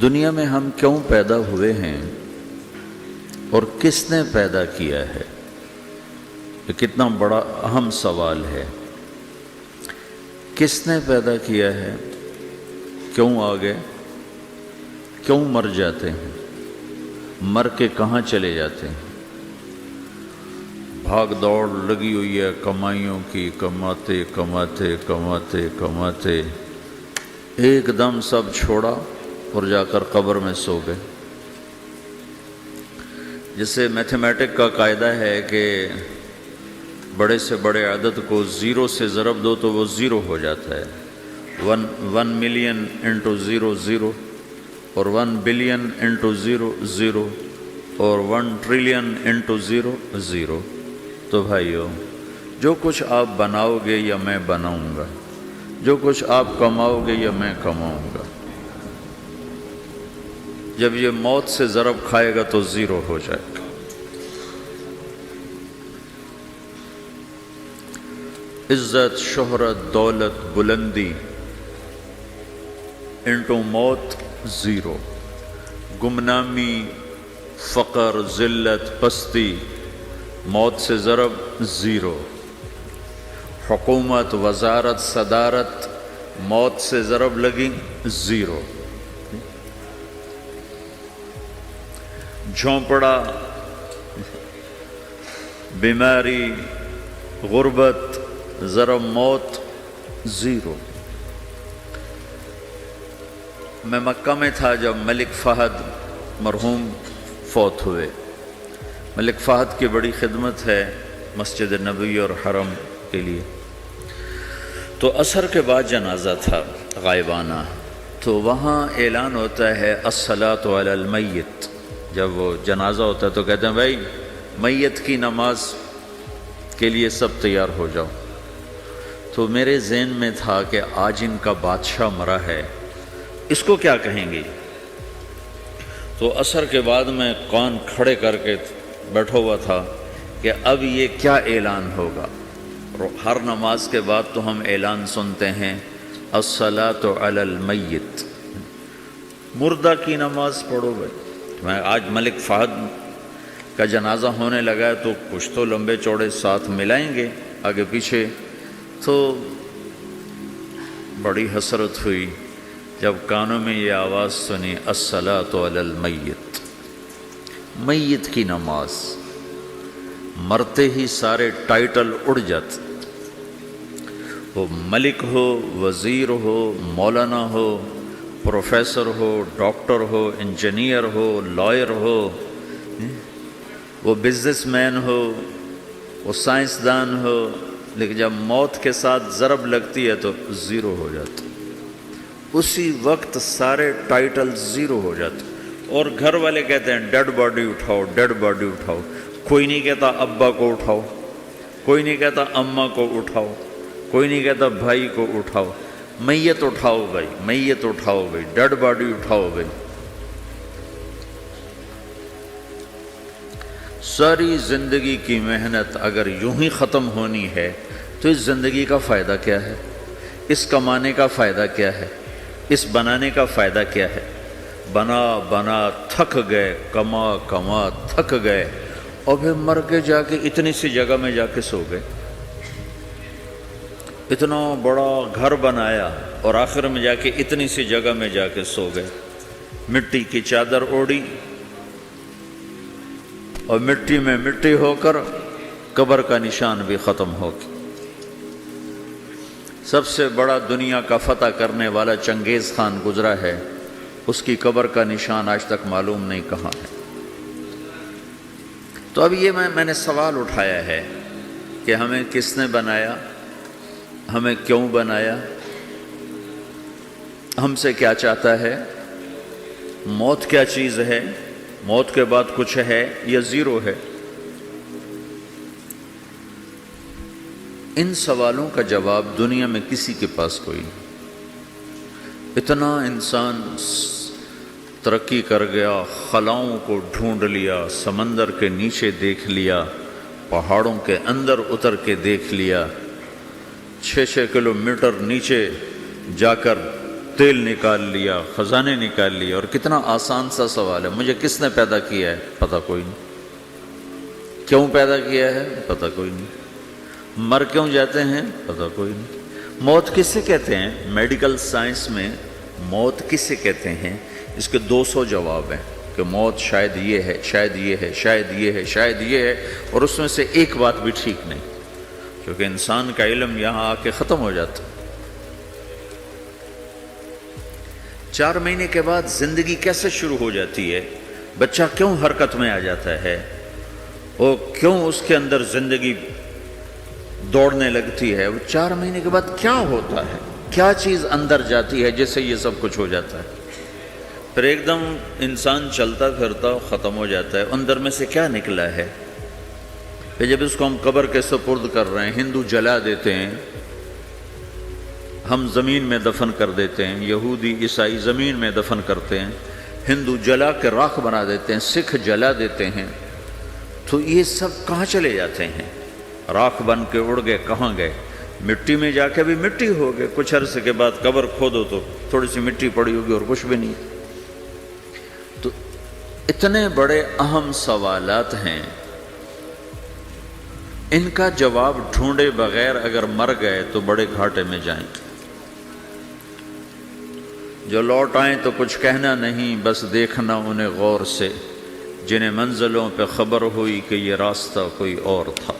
دنیا میں ہم کیوں پیدا ہوئے ہیں اور کس نے پیدا کیا ہے؟ یہ کتنا بڑا اہم سوال ہے۔ کس نے پیدا کیا ہے؟ کیوں آ گئے؟ کیوں مر جاتے ہیں؟ مر کے کہاں چلے جاتے ہیں؟ بھاگ دوڑ لگی ہوئی ہے کمائیوں کی، کماتے کماتے کماتے کماتے ایک دم سب چھوڑا اور جا کر قبر میں سو گئے۔ جسے میتھمیٹک کا قاعدہ ہے کہ بڑے سے بڑے عدد کو زیرو سے ضرب دو تو وہ زیرو ہو جاتا ہے۔ 1 ملین انٹو زیرو زیرو، اور 1 بلین انٹو زیرو زیرو، اور 1 ٹریلین انٹو زیرو زیرو۔ تو بھائیو، جو کچھ آپ بناؤ گے یا میں بناؤں گا، جو کچھ آپ کماؤ گے یا میں کماؤں گا، جب یہ موت سے ضرب کھائے گا تو زیرو ہو جائے گا۔ عزت، شہرت، دولت، بلندی انٹو موت زیرو، گمنامی، فقر، ذلت، پستی موت سے ضرب زیرو، حکومت، وزارت، صدارت موت سے ضرب لگی زیرو، جھونپڑا، بیماری، غربت ضرب موت زیرو۔ میں مکہ میں تھا جب ملک فہد مرحوم فوت ہوئے۔ ملک فہد کی بڑی خدمت ہے مسجد نبوی اور حرم کے لیے۔ تو عصر کے بعد جنازہ تھا غائبانہ، تو وہاں اعلان ہوتا ہے الصلاۃ علی المیت۔ جب وہ جنازہ ہوتا ہے تو کہتے ہیں بھائی میت کی نماز کے لیے سب تیار ہو جاؤ۔ تو میرے ذہن میں تھا کہ آج ان کا بادشاہ مرا ہے، اس کو کیا کہیں گے؟ تو عصر کے بعد میں کان کھڑے کر کے بیٹھا ہوا تھا کہ اب یہ کیا اعلان ہوگا۔ ہر نماز کے بعد تو ہم اعلان سنتے ہیں الصلاۃ علی المیت، مردہ کی نماز پڑھو بھائی۔ میں آج ملک فہد کا جنازہ ہونے لگا ہے تو کچھ تو لمبے چوڑے ساتھ ملائیں گے آگے پیچھے۔ تو بڑی حسرت ہوئی جب کانوں میں یہ آواز سنی الصلاۃ علی المیت، میت کی نماز۔ مرتے ہی سارے ٹائٹل اڑ جاتے، وہ ملک ہو، وزیر ہو، مولانا ہو، پروفیسر ہو، ڈاکٹر ہو، انجینئر ہو، لائر ہو، وہ بزنس مین ہو، وہ سائنسدان ہو، لیکن جب موت کے ساتھ ضرب لگتی ہے تو زیرو ہو جاتا، اسی وقت سارے ٹائٹل زیرو ہو جاتے۔ اور گھر والے کہتے ہیں ڈیڈ باڈی اٹھاؤ، ڈیڈ باڈی اٹھاؤ۔ کوئی نہیں کہتا ابا کو اٹھاؤ، کوئی نہیں کہتا اماں کو اٹھاؤ، کوئی نہیں کہتا بھائی کو اٹھاؤ۔ میت اٹھاؤ بھائی، میت اٹھاؤ بھائی، ڈیڈ باڈی اٹھاؤ بھائی۔ ساری زندگی کی محنت اگر یوں ہی ختم ہونی ہے تو اس زندگی کا فائدہ کیا ہے؟ اس کمانے کا فائدہ کیا ہے؟ اس بنانے کا فائدہ کیا ہے؟ بنا بنا تھک گئے، کما کما تھک گئے، اور پھر مر کے جا کے اتنی سی جگہ میں جا کے سو گئے۔ اتنا بڑا گھر بنایا اور آخر میں جا کے اتنی سی جگہ میں جا کے سو گئے۔ مٹی کی چادر اوڑھی اور مٹی میں مٹی ہو کر قبر کا نشان بھی ختم ہو گیا۔ سب سے بڑا دنیا کا فتح کرنے والا چنگیز خان گزرا ہے، اس کی قبر کا نشان آج تک معلوم نہیں کہاں ہے۔ تو اب یہ میں نے سوال اٹھایا ہے کہ ہمیں کس نے بنایا، ہمیں کیوں بنایا، ہم سے کیا چاہتا ہے، موت کیا چیز ہے، موت کے بعد کچھ ہے یا زیرو ہے؟ ان سوالوں کا جواب دنیا میں کسی کے پاس کوئی نہیں۔ اتنا انسان ترقی کر گیا، خلاؤں کو ڈھونڈ لیا، سمندر کے نیچے دیکھ لیا، پہاڑوں کے اندر اتر کے دیکھ لیا، 6 کلومیٹر نیچے جا کر تیل نکال لیا، خزانے نکال لیا، اور کتنا آسان سا سوال ہے، مجھے کس نے پیدا کیا ہے؟ پتہ کوئی نہیں۔ کیوں پیدا کیا ہے؟ پتہ کوئی نہیں۔ مر کیوں جاتے ہیں؟ پتہ کوئی نہیں۔ موت کسے کہتے ہیں؟ میڈیکل سائنس میں موت کسے کہتے ہیں؟ اس کے 200 جواب ہیں کہ موت شاید یہ ہے، شاید یہ ہے، شاید یہ ہے، شاید یہ ہے، اور اس میں سے ایک بات بھی ٹھیک نہیں، کیونکہ انسان کا علم یہاں آ کے ختم ہو جاتا۔ 4 مہینے کے بعد زندگی کیسے شروع ہو جاتی ہے؟ بچہ کیوں حرکت میں آ جاتا ہے؟ اور کیوں اس کے اندر زندگی دوڑنے لگتی ہے؟ وہ 4 مہینے کے بعد کیا ہوتا ہے؟ کیا چیز اندر جاتی ہے جس سے یہ سب کچھ ہو جاتا ہے؟ پھر ایک دم انسان چلتا پھرتا ختم ہو جاتا ہے، اندر میں سے کیا نکلا ہے؟ پھر جب اس کو ہم قبر کے سپرد کر رہے ہیں، ہندو جلا دیتے ہیں، ہم زمین میں دفن کر دیتے ہیں، یہودی عیسائی زمین میں دفن کرتے ہیں، ہندو جلا کے راکھ بنا دیتے ہیں، سکھ جلا دیتے ہیں، تو یہ سب کہاں چلے جاتے ہیں؟ راکھ بن کے اڑ گئے، کہاں گئے؟ مٹی میں جا کے بھی مٹی ہو گئے، کچھ عرصے کے بعد قبر کھودو تو تھوڑی سی مٹی پڑی ہوگی اور کچھ بھی نہیں۔ تو اتنے بڑے اہم سوالات ہیں، ان کا جواب ڈھونڈے بغیر اگر مر گئے تو بڑے گھاٹے میں جائیں۔ جو لوٹ آئیں تو کچھ کہنا نہیں، بس دیکھنا انہیں غور سے، جنہیں منزلوں پہ خبر ہوئی کہ یہ راستہ کوئی اور تھا۔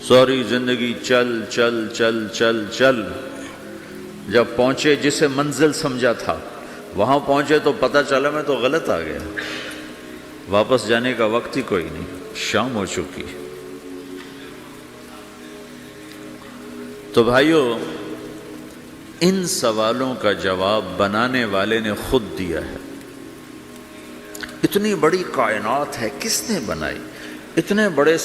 ساری زندگی چل چل چل چل چل، جب پہنچے جسے منزل سمجھا تھا وہاں پہنچے تو پتہ چلا میں تو غلط آ گیا، واپس جانے کا وقت ہی کوئی نہیں، شام ہو چکی۔ تو بھائیو، ان سوالوں کا جواب بنانے والے نے خود دیا ہے۔ اتنی بڑی کائنات ہے، کس نے بنائی؟ اتنے بڑے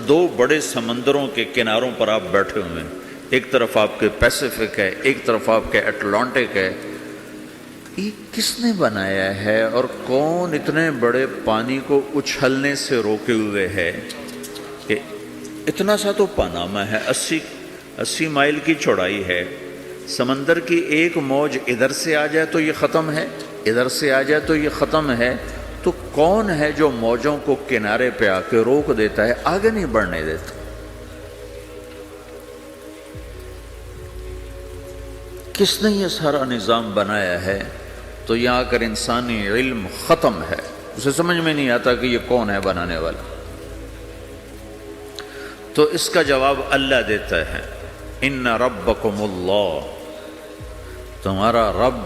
دو بڑے سمندروں کے کناروں پر آپ بیٹھے ہوئے ہیں، ایک طرف آپ کے پیسیفک ہے، ایک طرف آپ کے اٹلانٹک ہے، یہ کس نے بنایا ہے؟ اور کون اتنے بڑے پانی کو اچھلنے سے روکے ہوئے ہے کہ اتنا سا تو پاناما ہے، 80 مائل کی چوڑائی ہے، سمندر کی ایک موج ادھر سے آ جائے تو یہ ختم ہے، ادھر سے آ جائے تو یہ ختم ہے، تو کون ہے جو موجوں کو کنارے پہ آ کے روک دیتا ہے، آگے نہیں بڑھنے دیتا؟ کس نے یہ سارا نظام بنایا ہے؟ تو یہاں آ کر انسانی علم ختم ہے، اسے سمجھ میں نہیں آتا کہ یہ کون ہے بنانے والا۔ تو اس کا جواب اللہ دیتا ہے، ان ربکم اللہ، تمہارا رب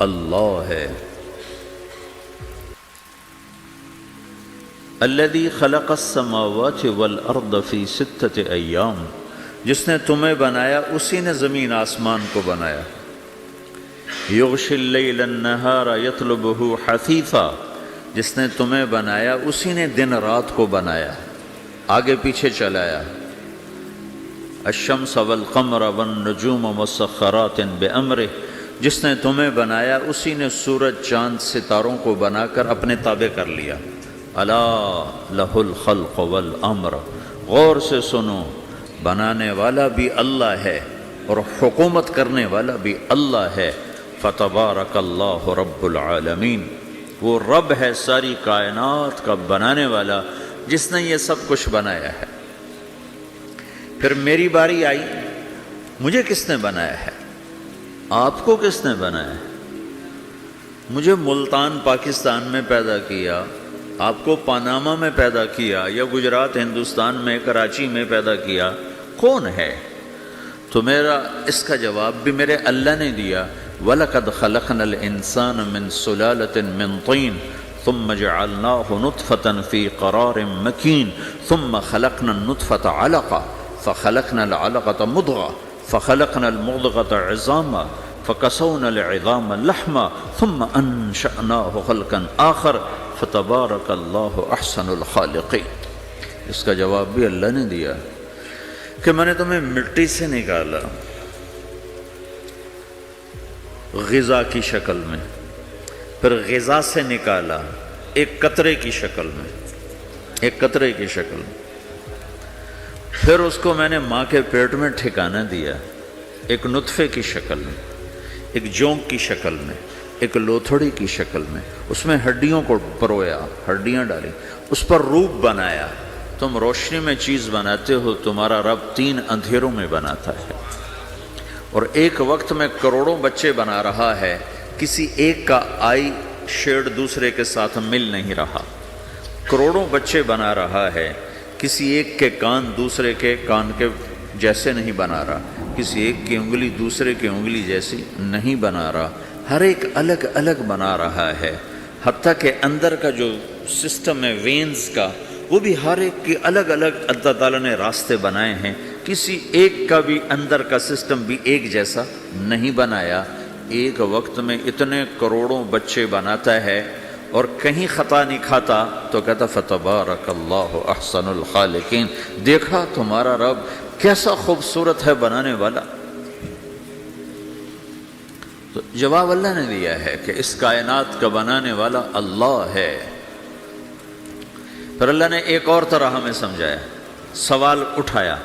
اللہ ہے، الذی خلق السماوات والارض فی 6 ایام، جس نے تمہیں بنایا اسی نے زمین آسمان کو بنایا، یغشی اللیل النہار یطلبہ حثیثا، جس نے تمہیں بنایا اسی نے دن رات کو بنایا، آگے پیچھے چلایا، الشمس والقمر والنجوم مسخرات بامرہ، جس نے تمہیں بنایا اسی نے سورج چاند ستاروں کو بنا کر اپنے تابع کر لیا، الا لہ الخلق والامر، غور سے سنو، بنانے والا بھی اللہ ہے اور حکومت کرنے والا بھی اللہ ہے، فتبارک اللہ رب العالمین، وہ رب ہے ساری کائنات کا بنانے والا جس نے یہ سب کچھ بنایا ہے۔ پھر میری باری آئی، مجھے کس نے بنایا ہے؟ آپ کو کس نے بنایا ہے؟ مجھے ملتان پاکستان میں پیدا کیا، آپ کو پاناما میں پیدا کیا، یا گجرات ہندوستان میں کراچی میں پیدا کیا، کون ہے؟ تو میرا اس کا جواب بھی میرے اللہ نے دیا، وَلَقَدْ خَلَقْنَا الْإِنسَانَ مِنْ سُلَالَةٍ مِّن طِينٍ ثُمَّ جَعَلْنَاهُ نُطْفَةً فِي قَرَارٍ مَّكِينٍ ثُمَّ خَلَقْنَا النُّطْفَةَ عَلَقَةً فَخَلَقْنَا الْعَلَقَةَ مُضْغَةً فَخَلَقْنَا الْمُضْغَةَ عِظَامًا فَكَسَوْنَا الْعِظَامَ لَحْمًا ثُمَّ أَنشَأْنَاهُ خَلْقًا آخَرَ فَتَبَارَكَ اللَّهُ أَحْسَنُ الْخَالِقِينَ۔ اس کا جواب بھی اللہ نے دیا کہ میں نے تمہیں مٹی سے نکالا غذا کی شکل میں، پھر غذا سے نکالا ایک قطرے کی شکل میں، ایک قطرے کی شکل میں، پھر اس کو میں نے ماں کے پیٹ میں ٹھکانہ دیا ایک نطفے کی شکل میں، ایک جونک کی شکل میں، ایک لوتھڑی کی شکل میں، اس میں ہڈیوں کو پرویا، ہڈیاں ڈالی، اس پر روپ بنایا۔ تم روشنی میں چیز بناتے ہو، تمہارا رب 3 اندھیروں میں بناتا ہے، اور ایک وقت میں کروڑوں بچے بنا رہا ہے، کسی ایک کا آئی شیڈ دوسرے کے ساتھ مل نہیں رہا، کروڑوں بچے بنا رہا ہے، کسی ایک کے کان دوسرے کے کان کے جیسے نہیں بنا رہا، کسی ایک کی انگلی دوسرے کی انگلی جیسی نہیں بنا رہا، ہر ایک الگ الگ بنا رہا ہے، حتیٰ کہ اندر کا جو سسٹم ہے وینز کا، وہ بھی ہر ایک کی الگ الگ اللہ تعالیٰ نے راستے بنائے ہیں، کسی ایک کا بھی اندر کا سسٹم بھی ایک جیسا نہیں بنایا۔ ایک وقت میں اتنے کروڑوں بچے بناتا ہے اور کہیں خطا نہیں کھاتا، تو کہتا فتبارک اللہ احسن الخالقین، دیکھا تمہارا رب کیسا خوبصورت ہے بنانے والا۔ تو جواب اللہ نے دیا ہے کہ اس کائنات کا بنانے والا اللہ ہے۔ پھر اللہ نے ایک اور طرح ہمیں سمجھایا، سوال اٹھایا،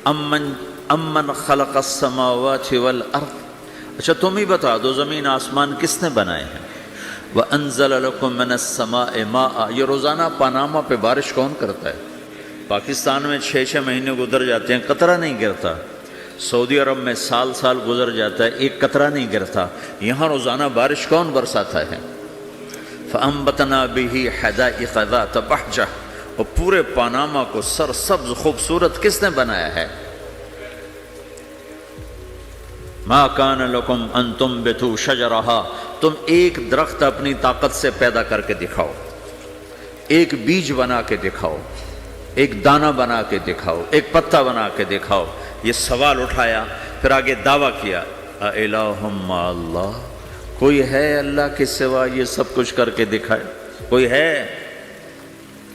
امن خلق السماوات والارض، اچھا تم ہی بتا دو زمین آسمان کس نے بنائے ہیں؟ وَأَنزَلَ لَكُم مِّنَ السَّمَاءِ مَاءً، یہ روزانہ پاناما پہ بارش کون کرتا ہے؟ پاکستان میں 6 مہینے گزر جاتے ہیں، قطرہ نہیں گرتا، سعودی عرب میں سال گزر جاتا ہے، ایک قطرہ نہیں گرتا، یہاں روزانہ بارش کون برساتا ہے؟ فَأَنبَتْنَا بِهِ حَدَائِقَ ذَاتَ بَهْجَةٍ، اور پورے پاناما کو سرسبز خوبصورت کس نے بنایا ہے؟ مَا كَانَ لَكُمْ أَن تُنبِتُوا شَجَرَهَا، تم ایک درخت اپنی طاقت سے پیدا کر کے دکھاؤ، ایک بیج بنا کے دکھاؤ، ایک دانہ بنا کے دکھاؤ، ایک پتا بنا کے دکھاؤ۔ یہ سوال اٹھایا، پھر آگے دعویٰ کیا، اَإِلَٰهٌ مَّعَ اللَّهِ، کوئی ہے اللہ کے سوا یہ سب کچھ کر کے دکھائے؟ کوئی ہے؟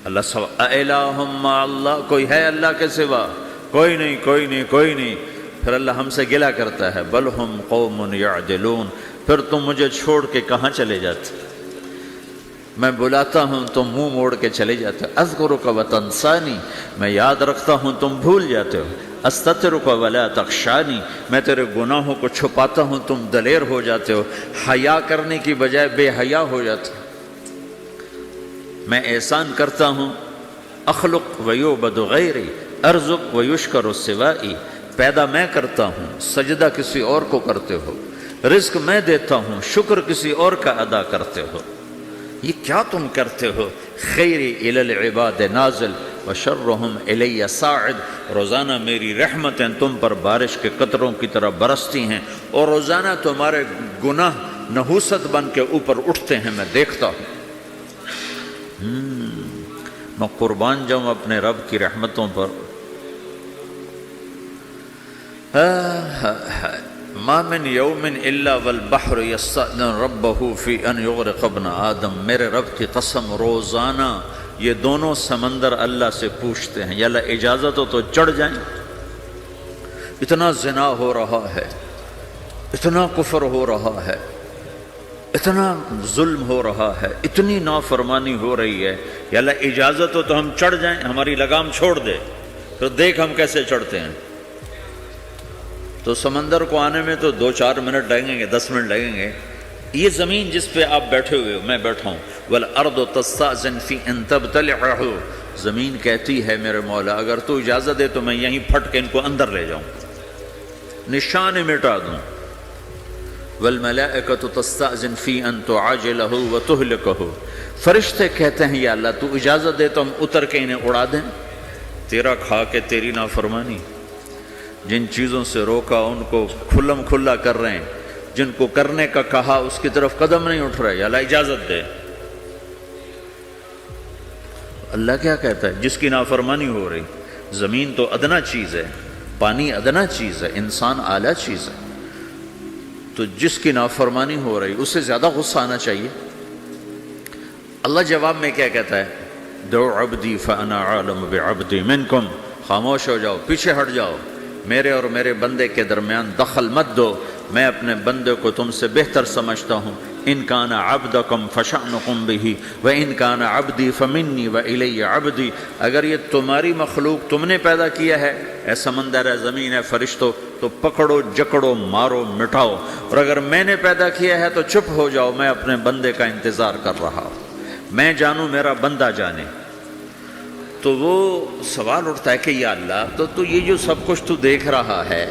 اللہ سوا اَإِلَٰهٌ مَّعَ اللَّهِ، کوئی ہے اللہ کے سوا؟ کوئی نہیں، کوئی نہیں، کوئی نہیں۔ پھر اللہ ہم سے گلہ کرتا ہے، بل ہم قوم یعدلون، پھر تم مجھے چھوڑ کے کہاں چلے جاتے؟ میں بلاتا ہوں تم منہ موڑ کے چلے جاتے ہو، اذکرک وتنسانی، میں یاد رکھتا ہوں تم بھول جاتے ہو، استترک ولا تخشانی، میں تیرے گناہوں کو چھپاتا ہوں تم دلیر ہو جاتے ہو، حیا کرنے کی بجائے بے حیا ہو جاتے ہو۔ میں احسان کرتا ہوں، اخلق ویعبد غیری، ارزق ویشکر سوائی، پیدا میں کرتا ہوں، سجدہ کسی اور کو کرتے ہو، رزق میں دیتا ہوں، شکر کسی اور کا ادا کرتے ہو، یہ کیا تم کرتے ہو؟ خیری الی العباد نازل وشرہم الی صاعد، روزانہ میری رحمتیں تم پر بارش کے قطروں کی طرح برستی ہیں، اور روزانہ تمہارے گناہ نحوست بن کے اوپر اٹھتے ہیں، میں دیکھتا ہوں۔ میں قربان جاؤں اپنے رب کی رحمتوں پر۔ ما من یوم الا والبحر یستأذن ربہ فی ان یغرق ابن آدم، میرے رب کی قسم روزانہ یہ دونوں سمندر اللہ سے پوچھتے ہیں، یا اللہ اجازت ہو تو چڑھ جائیں، اتنا زنا ہو رہا ہے، اتنا کفر ہو رہا ہے، اتنا ظلم ہو رہا ہے، اتنی نافرمانی ہو رہی ہے، یا اللہ اجازت ہو تو ہم چڑھ جائیں، ہماری لگام چھوڑ دے، پھر دیکھ ہم کیسے چڑھتے ہیں۔ تو سمندر کو آنے میں تو 2-4 منٹ لگیں گے، 10 منٹ لگیں گے۔ یہ زمین جس پہ آپ بیٹھے ہوئے ہو، میں بیٹھا ہوں، وَالْأَرْضُ تَسْتَأْذِنُ فِي أَن تَبْتَلِعَهُ، زمین کہتی ہے میرے مولا اگر تو اجازت دے تو میں یہیں پھٹ کے ان کو اندر لے جاؤں، نشان مٹا دوں۔ وَالْمَلَائِكَةُ تَسْتَأْذِنُ فِي أَن تُعَاجِلَهُ وَتُهْلِكَهُ، فرشتے کہتے ہیں یا اللہ تو اجازت دے تو ہم اتر کے انہیں اڑا دیں، تیرا کھا کے تیری نافرمانی، جن چیزوں سے روکا ان کو کھلم کھلا کر رہے ہیں، جن کو کرنے کا کہا اس کی طرف قدم نہیں اٹھ رہے، یا اللہ اجازت دے۔ اللہ کیا کہتا ہے؟ جس کی نافرمانی ہو رہی، زمین تو ادنا چیز ہے، پانی ادنا چیز ہے، انسان اعلیٰ چیز ہے، تو جس کی نافرمانی ہو رہی اسے زیادہ غصہ آنا چاہیے۔ اللہ جواب میں کیا کہتا ہے؟ دعو عبدی فانا عالم بعبدی منکم، خاموش ہو جاؤ، پیچھے ہٹ جاؤ، میرے اور میرے بندے کے درمیان دخل مت دو، میں اپنے بندے کو تم سے بہتر سمجھتا ہوں، ان کان عبدکم فشأنکم بہ وان کان عبدی فمنی والی عبدی، اگر یہ تمہاری مخلوق تم نے پیدا کیا ہے، اے سمندر ہے، زمین ہے، فرشتوں، تو پکڑو جکڑو مارو مٹاؤ، اور اگر میں نے پیدا کیا ہے تو چپ ہو جاؤ، میں اپنے بندے کا انتظار کر رہا ہوں، میں جانوں میرا بندہ جانے۔ تو وہ سوال اٹھتا ہے کہ یا اللہ، تو یہ جو سب کچھ تو دیکھ رہا ہے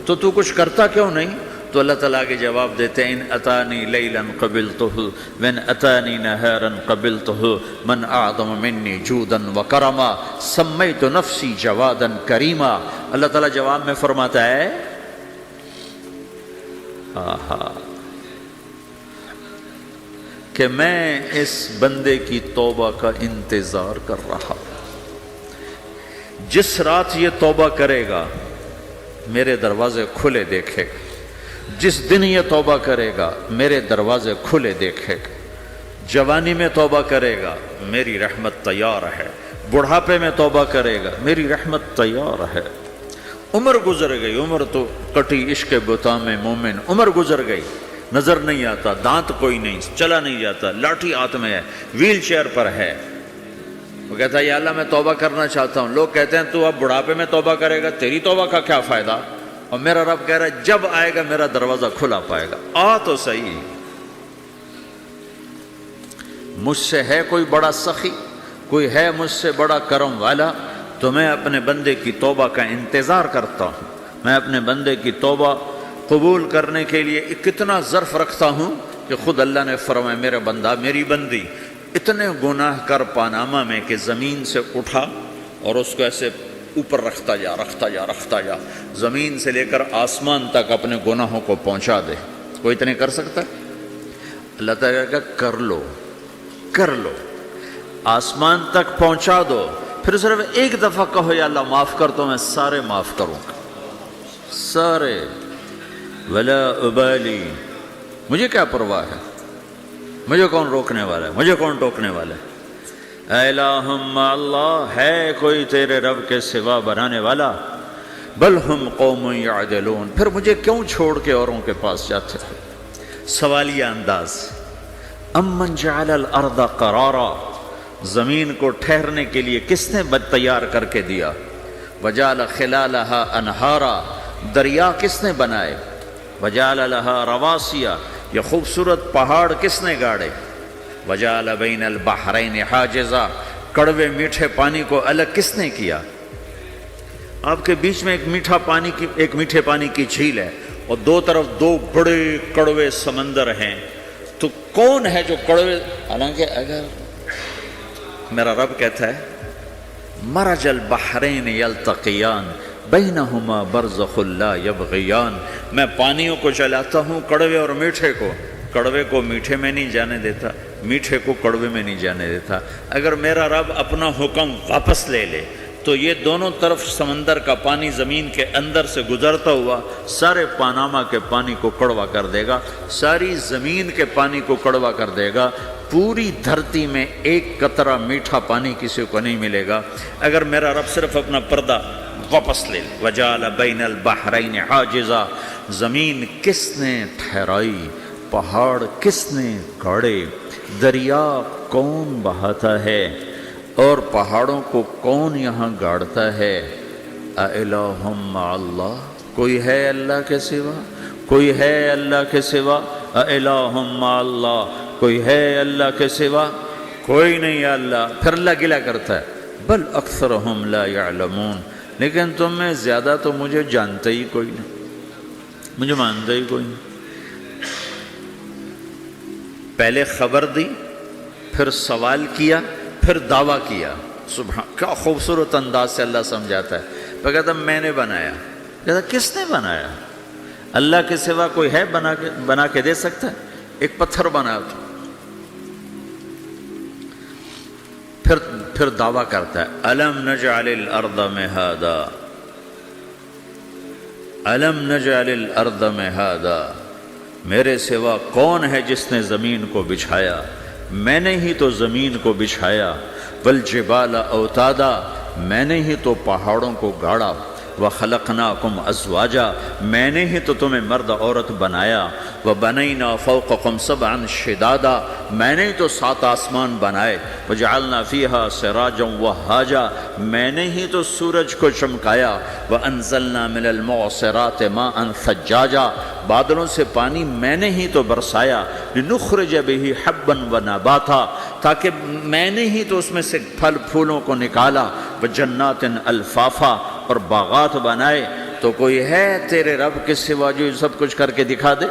تو کچھ کرتا کیوں نہیں؟ تو اللہ تعالیٰ کے جواب دیتے ہیں ان اتانی لیلا قبلتہ وان اتانی نہارا قبلتہ من اعظم منی جودا وکرما سمیت نفسی جوادا کریما۔ اللہ تعالیٰ جواب میں فرماتا ہے کہ میں اس بندے کی توبہ کا انتظار کر رہا ہوں، جس رات یہ توبہ کرے گا میرے دروازے کھلے دیکھے گا، جس دن یہ توبہ کرے گا میرے دروازے کھلے دیکھے گا، جوانی میں توبہ کرے گا میری رحمت تیار ہے، بڑھاپے میں توبہ کرے گا میری رحمت تیار ہے۔ عمر گزر گئی، عمر تو کٹی عشق بتا میں مومن، عمر گزر گئی، نظر نہیں آتا، دانت کوئی نہیں، چلا نہیں جاتا، لاٹھی ہاتھ میں ہے، ویل چیئر پر ہے۔ وہ کہتا ہے یا اللہ میں توبہ کرنا چاہتا ہوں۔ لوگ کہتے ہیں تو اب بڑھاپے میں توبہ کرے گا، تیری توبہ کا کیا فائدہ؟ اور میرا رب کہہ رہا ہے جب آئے گا میرا دروازہ کھلا پائے گا، آ تو صحیح۔ مجھ سے ہے کوئی بڑا سخی، کوئی ہے مجھ سے بڑا کرم والا، تو میں اپنے بندے کی توبہ کا انتظار کرتا ہوں، میں اپنے بندے کی توبہ قبول کرنے کے لیے کتنا ظرف رکھتا ہوں کہ خود اللہ نے فرمایا میرا بندہ میری بندی اتنے گناہ کر پاناما میں کہ زمین سے اٹھا اور اس کو ایسے اوپر رکھتا جا، زمین سے لے کر آسمان تک اپنے گناہوں کو پہنچا دے۔ کوئی اتنے کر سکتا ہے؟ اللہ تعالیٰ کا کر لو، آسمان تک پہنچا دو، پھر صرف ایک دفعہ کہو یا اللہ معاف کر تو میں سارے معاف کروں گا، سارے، ولا ابالی، مجھے کیا پرواہ ہے، مجھے کون روکنے والا ہے، مجھے کون ٹوکنے والا ہے۔ اے الہم اللہ، ہے کوئی تیرے رب کے سوا بنانے والا؟ بل ہم قوم یعدلون، پھر مجھے کیوں چھوڑ کے اوروں کے پاس جاتے ہیں؟ سوالیہ انداز۔ امن جعل الارض قرارا، زمین کو ٹھہرنے کے لیے کس نے تیار کر کے دیا؟ وجعل خلالہا انہارا، دریا کس نے بنائے؟ وجعل لہا رواسیا، یہ خوبصورت پہاڑ کس نے گاڑے؟ وجعل بین البحرین حاجزا، کڑوے میٹھے پانی کو الگ کس نے کیا؟ آپ کے بیچ میں ایک میٹھے پانی کی جھیل ہے اور دو طرف دو بڑے کڑوے سمندر ہیں، تو کون ہے جو کڑوے؟ حالانکہ اگر میرا رب کہتا ہے مرج البحرین یلتقیان بینہما برزخ لا یبغیان، میں پانیوں کو چلاتا ہوں، کڑوے اور میٹھے کو، کڑوے کو میٹھے میں نہیں جانے دیتا، میٹھے کو کڑوے میں نہیں جانے دیتا۔ اگر میرا رب اپنا حکم واپس لے لے تو یہ دونوں طرف سمندر کا پانی زمین کے اندر سے گزرتا ہوا سارے پاناما کے پانی کو کڑوا کر دے گا، ساری زمین کے پانی کو کڑوا کر دے گا، پوری دھرتی میں ایک قطرہ میٹھا پانی کسی کو نہیں ملے گا اگر میرا رب صرف اپنا پردہ واپس لے لے۔ وجعل بین البحرین حاجزا، زمین کس نے ٹھہرائی، پہاڑ کس نے گاڑے، دریا کون بہاتا ہے اور پہاڑوں کو کون یہاں گاڑتا ہے؟ اِلَٰهٌ مَّعَ اللَّهِ، کوئی ہے اللہ کے سوا؟ کوئی ہے اللہ کے سوا؟ اِلَٰهٌ مَّعَ اللَّهِ، کوئی ہے اللہ کے سوا؟ کوئی نہیں ہے اللہ۔ پھر اللہ گلہ کرتا ہے بل اکثرہم لا یعلمون، لیکن تم میں زیادہ تو مجھے جانتے ہی کوئی نہیں، مجھے مانتے ہی کوئی نہیں۔ پہلے خبر دی، پھر سوال کیا، پھر دعویٰ کیا۔ سبحان، کیا خوبصورت انداز سے اللہ سمجھاتا ہے۔ وہ کہتا میں نے بنایا، کہتا کس نے بنایا؟ اللہ کے سوا کوئی ہے بنا کے دے سکتا ہے؟ ایک پتھر بنایا تو پھر دعویٰ کرتا ہے الم نجعل الارض مہادا، الم نجعل الارض مہادا، میرے سوا کون ہے جس نے زمین کو بچھایا؟ میں نے ہی تو زمین کو بچھایا۔ والجبال اوتادا، میں نے ہی تو پہاڑوں کو گاڑا۔ وَخَلَقْنَاكُمْ أَزْوَاجًا میں نے ہی تو تمہیں مرد عورت بنایا، وَبَنَيْنَا فَوْقَكُمْ سَبْعًا شِدَادًا میں نے ہی تو 7 آسمان بنائے، وَجَعَلْنَا فِيهَا سِرَاجًا وَهَّاجًا میں نے ہی تو سورج کو چمکایا، وَأَنزَلْنَا مِنَ الْمُعْصِرَاتِ مَاءً ثَجَّاجًا بادلوں سے پانی میں نے ہی تو برسایا، لِنُخْرِجَ بِهِ حَبًّا وَنَبَاتًا تاکہ میں نے ہی تو اس میں سے پھل پھولوں کو نکالا، وَجَنَّاتٍ الْفَافًا اور باغات بنائے۔ تو کوئی ہے تیرے رب کے سوا جو یہ سب کچھ کر کے دکھا دے؟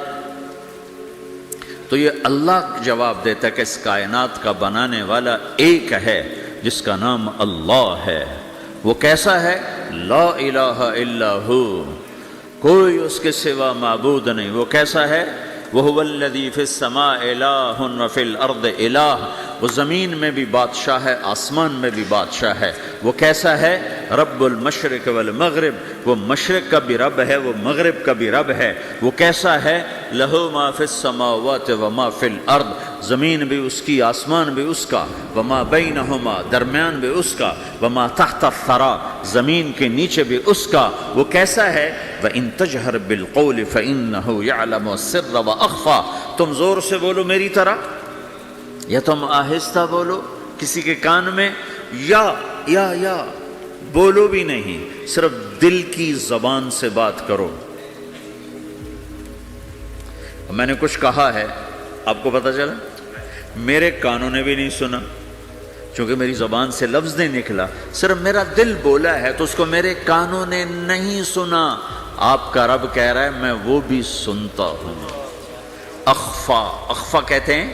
تو یہ اللہ جواب دیتا ہے کہ اس کائنات کا بنانے والا ایک ہے جس کا نام اللہ ہے۔ وہ کیسا ہے؟ لا الہ الا ہو، کوئی اس کے سوا معبود نہیں۔ وہ کیسا ہے؟ وَهُوَ الَّذِي فِي السَّمَاءِ إِلَٰهٌ وَفِي الْأَرْضِ إِلَٰهٌ وہ زمین میں بھی بادشاہ ہے، آسمان میں بھی بادشاہ ہے۔ وہ کیسا ہے؟ رب المشرق والمغرب وہ مشرق کا بھی رب ہے، وہ مغرب کا بھی رب ہے۔ وہ کیسا ہے؟ لَهُ مَا فِي السَّمَاوَاتِ وَمَا فِي الْأَرْضِ زمین بھی اس کی، آسمان بھی اس کا، وَمَا بَيْنَهُمَا درمیان بھی اس کا، وَمَا تَحْتَ الثَّرَىٰ زمین کے نیچے بھی اس کا۔ وہ کیسا ہے؟ وَإِن تَجْهَرْ بِالْقَوْلِ فَإِنَّهُ يَعْلَمُ السِّرَّ وَأَخْفَىٰ تم زور سے بولو میری طرح، یا تم آہستہ بولو کسی کے کان میں، یا بولو بھی نہیں، صرف دل کی زبان سے بات کرو۔ میں نے کچھ کہا ہے، آپ کو پتہ چلا؟ میرے کانوں نے بھی نہیں سنا، چونکہ میری زبان سے لفظ نہیں نکلا، صرف میرا دل بولا ہے تو اس کو میرے کانوں نے نہیں سنا۔ آپ کا رب کہہ رہا ہے میں وہ بھی سنتا ہوں۔ اخفا کہتے ہیں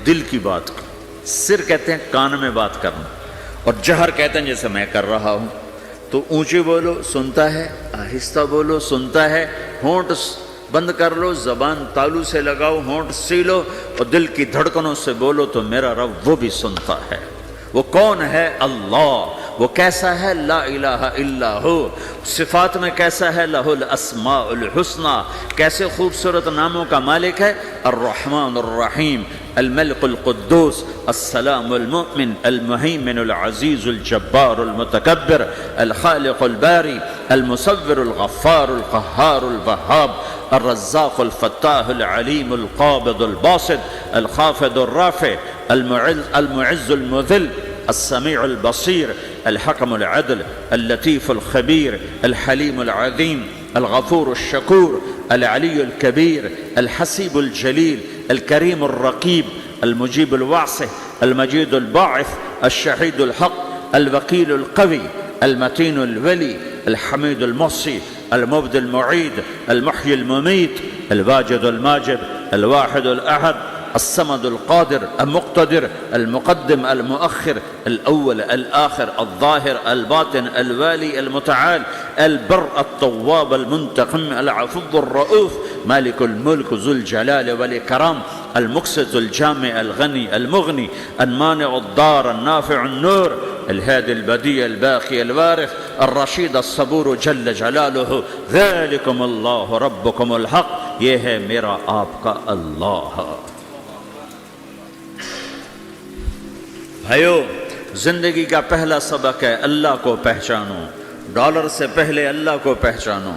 دل کی بات کو، سر کہتے ہیں کان میں بات کرنا، اور جہر کہتے ہیں جیسے میں کر رہا ہوں۔ تو اونچی بولو سنتا ہے، آہستہ بولو سنتا ہے، ہونٹ بند کر لو، زبان تالو سے لگاؤ، ہونٹ سیلو اور دل کی دھڑکنوں سے بولو تو میرا رب وہ بھی سنتا ہے۔ وہ کون ہے؟ اللہ۔ وہ کیسا ہے؟ لا الہ الا ہو۔ صفات میں کیسا ہے؟ لہ الاسماء الحسنی کیسے خوبصورت ناموں کا مالک ہے؟ الرحمن الرحیم، الملک القدوس، السلام المؤمن، المہیمن العزیز الجبار المتکبر، الخالق الباری، المصور الغفار القہار الوہاب، الرزاق الفتاح العلیم القابض الباسط، الخافض الرافع، المعز المذل، السمیع البصیر، الحکم العدل، اللطیف الخبیر، الحلیم العظیم، الغفور الشکور، العلی الکبیر، الحسیب الجلیل، الکریم الرقیب، المجیب الواسع، المجید الباعث، الشہید الحق، الوکیل القوی، المتین الولی، الحمید المحصی، المبدی المعید، المحیی الممیت، الواجد الماجد، الواحد الأحد، الصمد القادر المقتدر، المقدم المؤخر، الأول الآخر، الظاهر الباطن، الوالي المتعال، البر التواب المنتقم، العفو الرؤوف، مالك الملك ذو الجلال والإكرام، المقسط الجامع الغني المغني، المانع الضار النافع النور، الهادي البديع الباقي الوارث، الرشيد الصبور جل جلاله، ذلكم الله ربكم الحق یہ ہے میرا آپ کا اللہ۔ بھائیو، زندگی کا پہلا سبق ہے اللہ کو پہچانو۔ ڈالر سے پہلے اللہ کو پہچانو،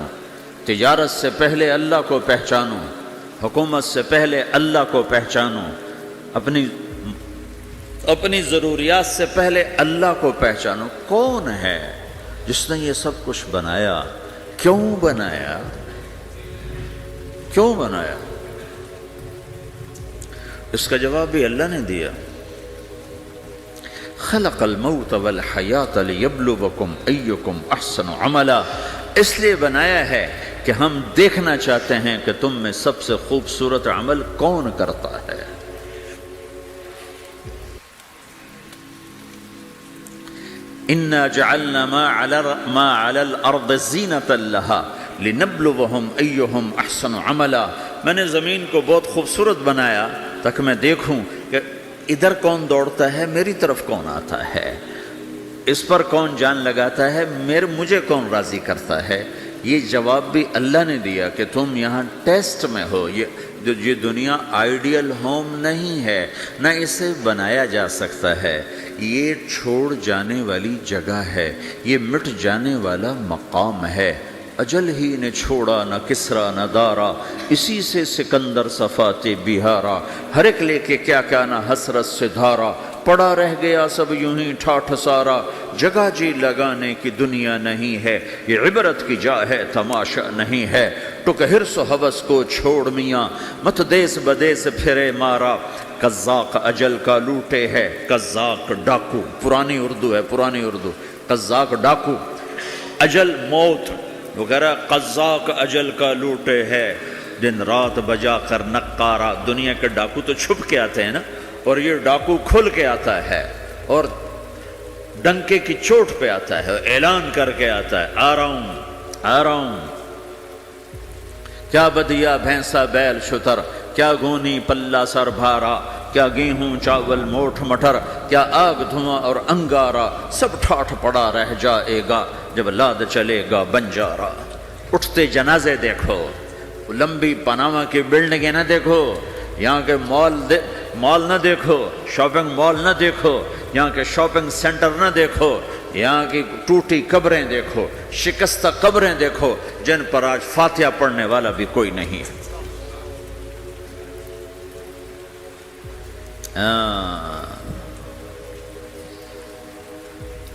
تجارت سے پہلے اللہ کو پہچانو، حکومت سے پہلے اللہ کو پہچانو، اپنی ضروریات سے پہلے اللہ کو پہچانو۔ کون ہے جس نے یہ سب کچھ بنایا؟ کیوں بنایا؟ کیوں بنایا؟ اس کا جواب بھی اللہ نے دیا۔ خلق الموت والحیات لیبلوکم ایکم احسن عملا، اس لیے بنایا ہے کہ ہم دیکھنا چاہتے ہیں کہ تم میں سب سے خوبصورت عمل کون کرتا ہے۔ انا جعلنا ما علی الارض زینۃ لها لنبلوہم ایہم احسن عملا، میں نے زمین کو بہت خوبصورت بنایا تاکہ میں دیکھوں کہ ادھر کون دوڑتا ہے، میری طرف کون آتا ہے، اس پر کون جان لگاتا ہے، مجھے کون راضی کرتا ہے۔ یہ جواب بھی اللہ نے دیا کہ تم یہاں ٹیسٹ میں ہو، یہ یہ دنیا آئیڈیل ہوم نہیں ہے، نہ اسے بنایا جا سکتا ہے، یہ چھوڑ جانے والی جگہ ہے، یہ مٹ جانے والا مقام ہے۔ اجل ہی نے چھوڑا نہ کسرا نہ دارا، اسی سے سکندر صفات بہارا، ہر ایک لے کے کیا کیا نہ حسرت سے دھارا، پڑا رہ گیا سب یوں ہی ٹھاٹھ سارا، جگہ جی لگانے کی دنیا نہیں ہے، یہ عبرت کی جا ہے تماشا نہیں ہے، ٹک حرص و حوث کو چھوڑ میاں، مت دیس بدیس پھرے مارا، قزاق اجل کا لوٹے ہے، قزاق ڈاکو، پرانی اردو ہے، پرانی اردو، قزاق ڈاکو، اجل موت وغیرہ، قزاق اجل کا لوٹے ہے، دن رات بجا کر نقارا۔ دنیا کے ڈاکو تو چھپ کے آتے ہیں نا، اور یہ ڈاکو کھل کے آتا ہے اور ڈنکے کی چوٹ پہ آتا ہے، اعلان کر کے آتا ہے، آ رہا ہوں آ رہا ہوں۔ کیا بدیا بھینسا بیل شتر، کیا گونی پلہ سر بھارا، کیا گیہوں چاول موٹھ مٹر، کیا آگ دھواں اور انگارا، سب ٹھاٹھ پڑا رہ جائے گا جب لاد چلے گا بنجارا۔ اٹھتے جنازے دیکھو، لمبی پاناما کی بلڈنگیں نہ دیکھو، یہاں کے مال نہ دیکھو، شاپنگ مال نہ دیکھو، یہاں کے شاپنگ سینٹر نہ دیکھو، یہاں کی ٹوٹی قبریں دیکھو، شکستہ قبریں دیکھو، جن پر آج فاتحہ پڑھنے والا بھی کوئی نہیں ہے۔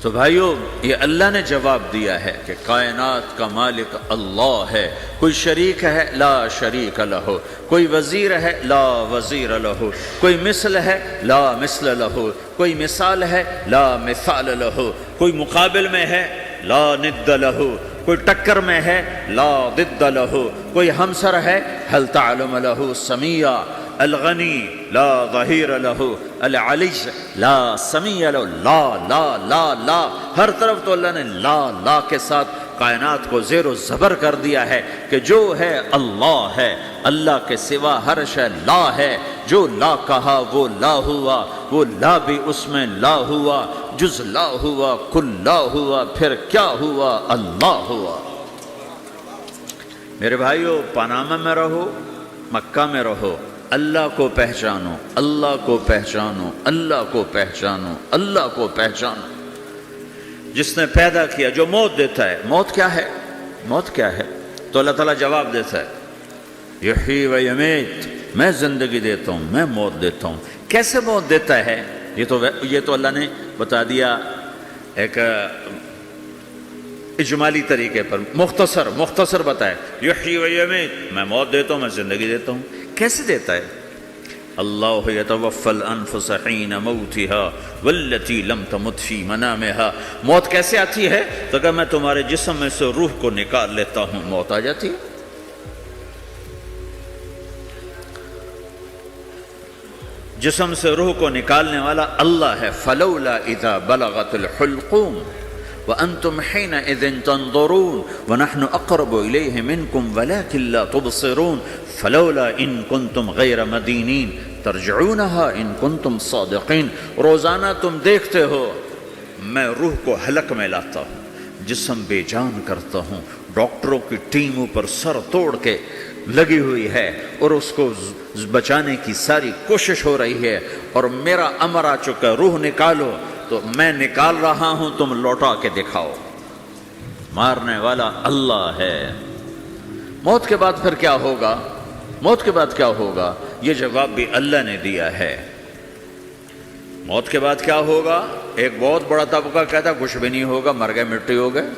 تو بھائیو، یہ اللہ نے جواب دیا ہے کہ کائنات کا مالک اللہ ہے، کوئی شریک ہے لا شریک لہ، کوئی وزیر ہے لا وزیر لہ، کوئی مثل ہے لا مثل لہ، کوئی مثال ہے لا مثال لہ، کوئی مقابل میں ہے لا ند لہ، کوئی ٹکر میں ہے لا ضد لہ، کوئی ہمسر ہے هل تعلم لہ سمیہ، الغنی لا ظہیر لہ، العلی لا سمیع لہ، لا لا لا لا، ہر طرف تو اللہ نے لا لا کے ساتھ کائنات کو زیر و زبر کر دیا ہے کہ جو ہے اللہ ہے، اللہ کے سوا ہر شے لا ہے، جو لا کہا وہ لا ہوا، وہ لا بھی اس میں لا ہوا، جز لا ہوا کل لا ہوا، پھر کیا ہوا؟ اللہ ہوا۔ میرے بھائیو، پاناما میں رہو، مکہ میں رہو، اللہ کو پہچانو، اللہ کو پہچانو، اللہ کو پہچانو، اللہ کو پہچانو۔ جس نے پیدا کیا، جو موت دیتا ہے، موت کیا ہے؟ موت کیا ہے؟ تو اللہ تعالیٰ جواب دیتا ہے، یحیی و یمیت، میں زندگی دیتا ہوں، میں موت دیتا ہوں۔ کیسے موت دیتا ہے؟ یہ تو اللہ نے بتا دیا ایک اجمالی طریقے پر، مختصر بتائے، یحیی و یمیت، میں موت دیتا ہوں، میں زندگی دیتا ہوں۔ کیسے دیتا ہے؟ اللہ یتوفی الانفس حین موتها والتی لم تمت فی منامها۔ موت کیسے آتی ہے؟ تو کہ میں تمہارے جسم میں سے روح کو نکال لیتا ہوں، موت آ جاتی ہے۔ جسم سے روح کو نکالنے والا اللہ ہے۔ فلولا اذا بلغت الحلقوم وانتم حينئذ تنظرون ونحن اقرب اليه منكم ولكن لا تبصرون فلولا ان كنتم غير مدينين ترجعونها ان كنتم صادقين۔ روزانہ تم دیکھتے ہو میں روح کو حلق میں لاتا ہوں، جسم بے جان کرتا ہوں، ڈاکٹروں کی ٹیم اوپر سر توڑ کے لگی ہوئی ہے اور اس کو بچانے کی ساری کوشش ہو رہی ہے، اور میرا امر آ چکا، روح نکالو، تو میں نکال رہا ہوں، تم لوٹا کے دکھاؤ۔ مارنے والا اللہ ہے۔ موت کے بعد پھر کیا ہوگا؟ موت کے بعد کیا ہوگا؟ یہ جواب بھی اللہ نے دیا ہے۔ موت کے بعد کیا ہوگا؟ ایک بہت بڑا طبقہ کہتا کچھ بھی نہیں ہوگا، مر گئے، مٹی ہو گئے۔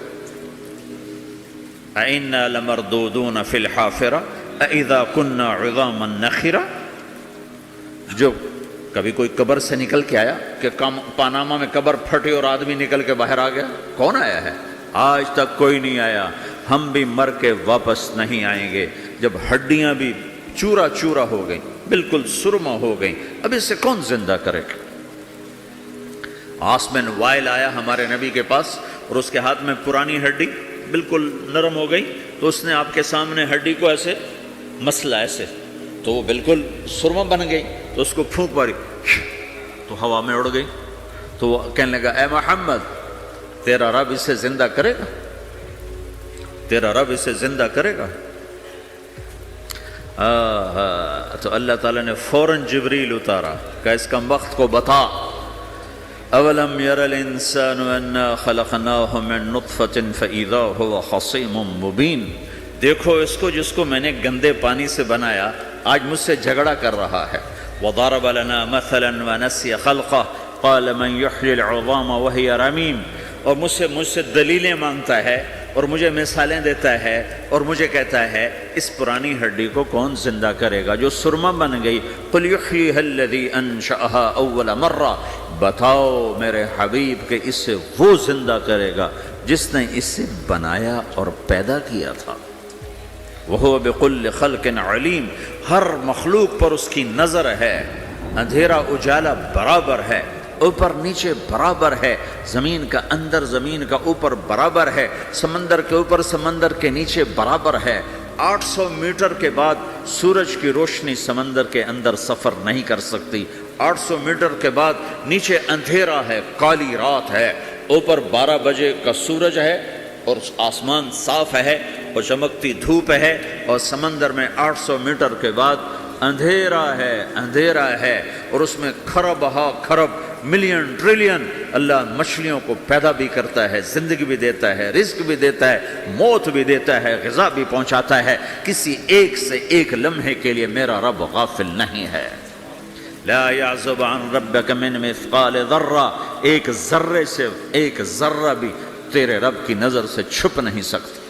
اَإِنَّا لَمَرْدُودُونَ فِي الْحَافِرَةِ أَإِذَا كُنَّا عِظَامًا نَخِرَةً۔ جو کبھی کوئی قبر سے نکل کے آیا کہ پاناما میں قبر پھٹی اور آدمی نکل کے باہر آ گیا؟ کون آیا ہے؟ آج تک کوئی نہیں آیا۔ ہم بھی مر کے واپس نہیں آئیں گے۔ جب ہڈیاں بھی چورا چورا ہو گئیں، بالکل سرما ہو گئیں، اب اس سے کون زندہ کرے گا؟ آسمن وائل آیا ہمارے نبی کے پاس اور اس کے ہاتھ میں پرانی ہڈی بالکل نرم ہو گئی، تو اس نے آپ کے سامنے ہڈی کو ایسے مسلا، ایسے، تو وہ بالکل سرما بن گئی، تو اس کو پھونک ماری تو ہوا میں اڑ گئی۔ تو وہ کہنے لگا، اے محمد، تیرا رب اسے زندہ کرے گا؟ تیرا رب اسے زندہ کرے گا؟ تو اللہ تعالیٰ نے فوراً جبریل اتارا کہ اس کم وقت کو بتا، اولم یر الانسان انا خلقناہ من نطفۃ فاذا هو خصیم مبین، دیکھو اس کو جس کو میں نے گندے پانی سے بنایا آج مجھ سے جھگڑا کر رہا ہے. وضرب لنا مثلا ونسی خلقہ قال من یحیی العظام وہی رمیم، اور مجھ سے دلیلیں مانگتا ہے اور مجھے مثالیں دیتا ہے اور مجھے کہتا ہے اس پرانی ہڈی کو کون زندہ کرے گا جو سرما بن گئی. قل یحییھا الذی انشأھا اول مرہ، بتاؤ میرے حبیب کہ اس سے وہ زندہ کرے گا جس نے اسے بنایا اور پیدا کیا تھا. وہو بکل خلق علیم، ہر مخلوق پر اس کی نظر ہے، اندھیرا اجالا برابر ہے، اوپر نیچے برابر ہے، زمین کا اندر زمین کا اوپر برابر ہے، سمندر کے اوپر سمندر کے نیچے برابر ہے. 800 میٹر کے بعد سورج کی روشنی سمندر کے اندر سفر نہیں کر سکتی. 800 میٹر کے بعد نیچے اندھیرا ہے، کالی رات ہے، اوپر 12 بجے کا سورج ہے اور آسمان صاف ہے اور چمکتی دھوپ ہے، اور سمندر میں 800 میٹر کے بعد اندھیرا ہے اور اس میں کھرب ہا کھرب ملین ٹریلین اللہ مچھلیوں کو پیدا بھی کرتا ہے، زندگی بھی دیتا ہے، رزق بھی دیتا ہے، موت بھی دیتا ہے، غذا بھی پہنچاتا ہے. کسی ایک سے ایک لمحے کے لیے میرا رب غافل نہیں ہے. لا يعزب عن ربك من مثقال ذرہ، ایک ذرے سے ایک ذرہ بھی تیرے رب کی نظر سے چھپ نہیں سکتا.